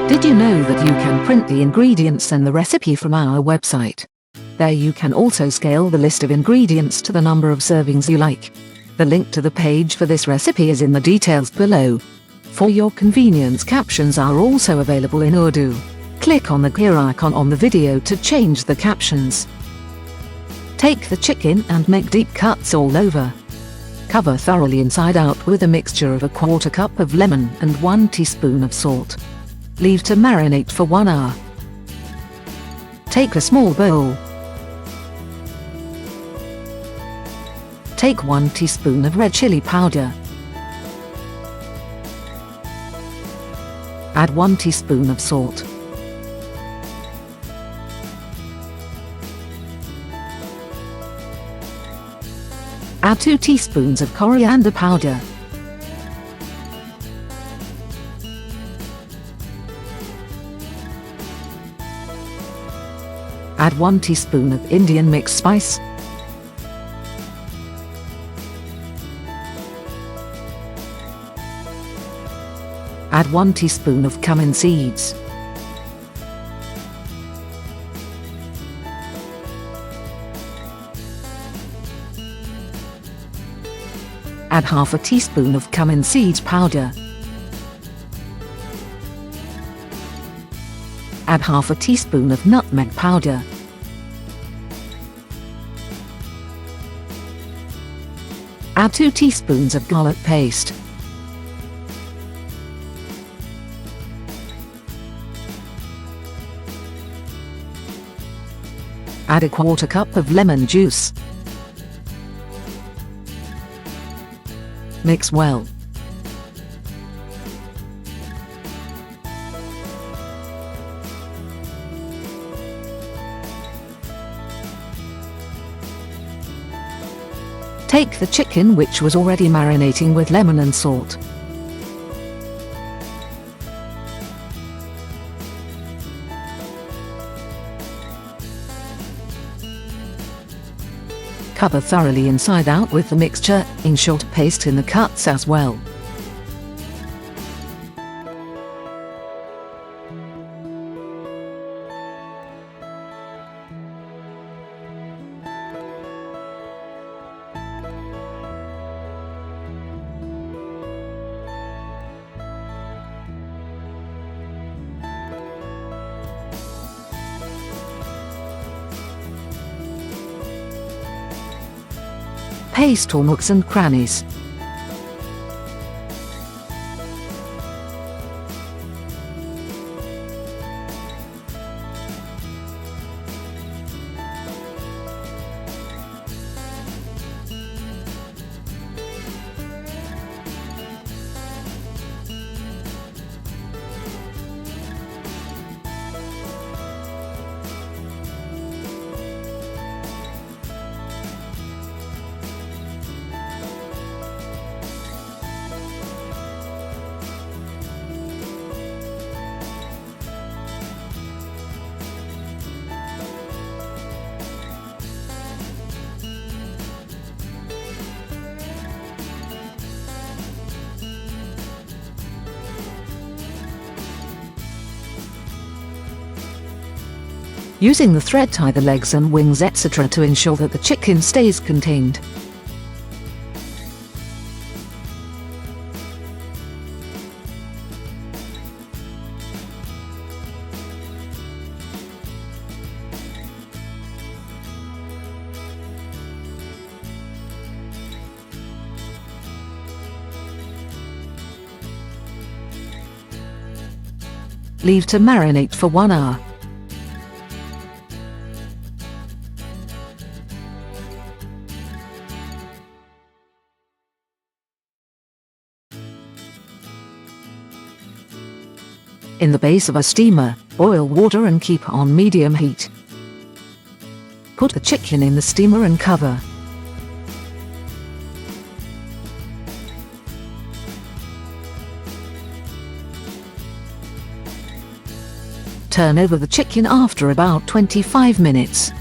Did you know that you can print the ingredients and the recipe from our website? There you can also scale the list of ingredients to the number of servings you like. The link to the page for this recipe is in the details below. For your convenience, captions are also available in Urdu. Click on the gear icon on the video to change the captions. Take the chicken and make deep cuts all over. Cover thoroughly inside out with a mixture of 1/4 cup of lemon and 1 teaspoon of salt. Leave to marinate for 1 hour. Take a small bowl. Take 1 teaspoon of red chili powder. Add 1 teaspoon of salt. Add 2 teaspoons of coriander powder. Add 1 teaspoon of Indian mixed spice. Add 1 teaspoon of cumin seeds. Add half a teaspoon of cumin seeds powder. Add half a teaspoon of nutmeg powder. Add 2 teaspoons of garlic paste. Add 1/4 cup of lemon juice. Mix well. Take the chicken, which was already marinating with lemon and salt. Cover thoroughly inside out with the mixture, ensure to paste in the cuts as well. Paste all nooks and crannies. Using the thread, tie the legs and wings etc. to ensure that the chicken stays contained. Leave to marinate for 1 hour. In the base of a steamer, boil water and keep on medium heat. Put the chicken in the steamer and cover. Turn over the chicken after about 25 minutes.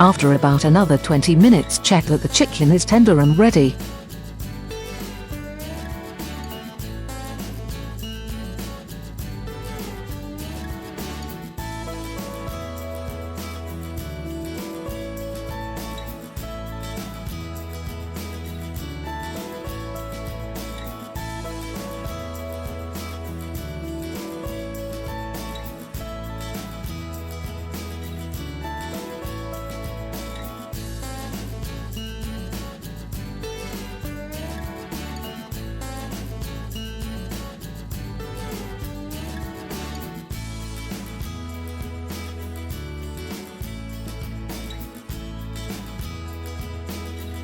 After about another 20 minutes, check that the chicken is tender and ready.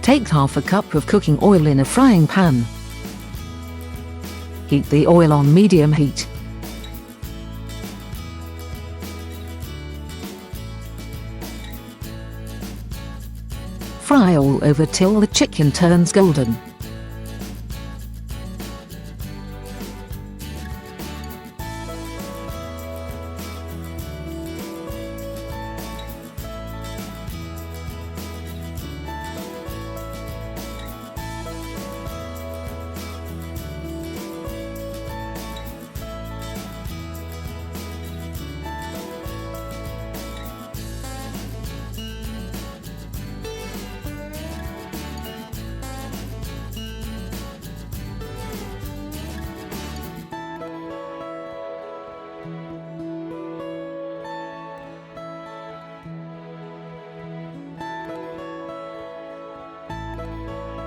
Take half a cup of cooking oil in a frying pan. Heat the oil on medium heat. Fry all over till the chicken turns golden.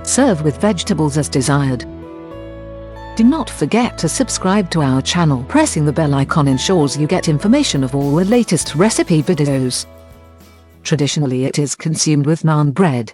Serve with vegetables as desired. Do not forget to subscribe to our channel. Pressing the bell icon ensures you get information of all the latest recipe videos. Traditionally, it is consumed with naan bread.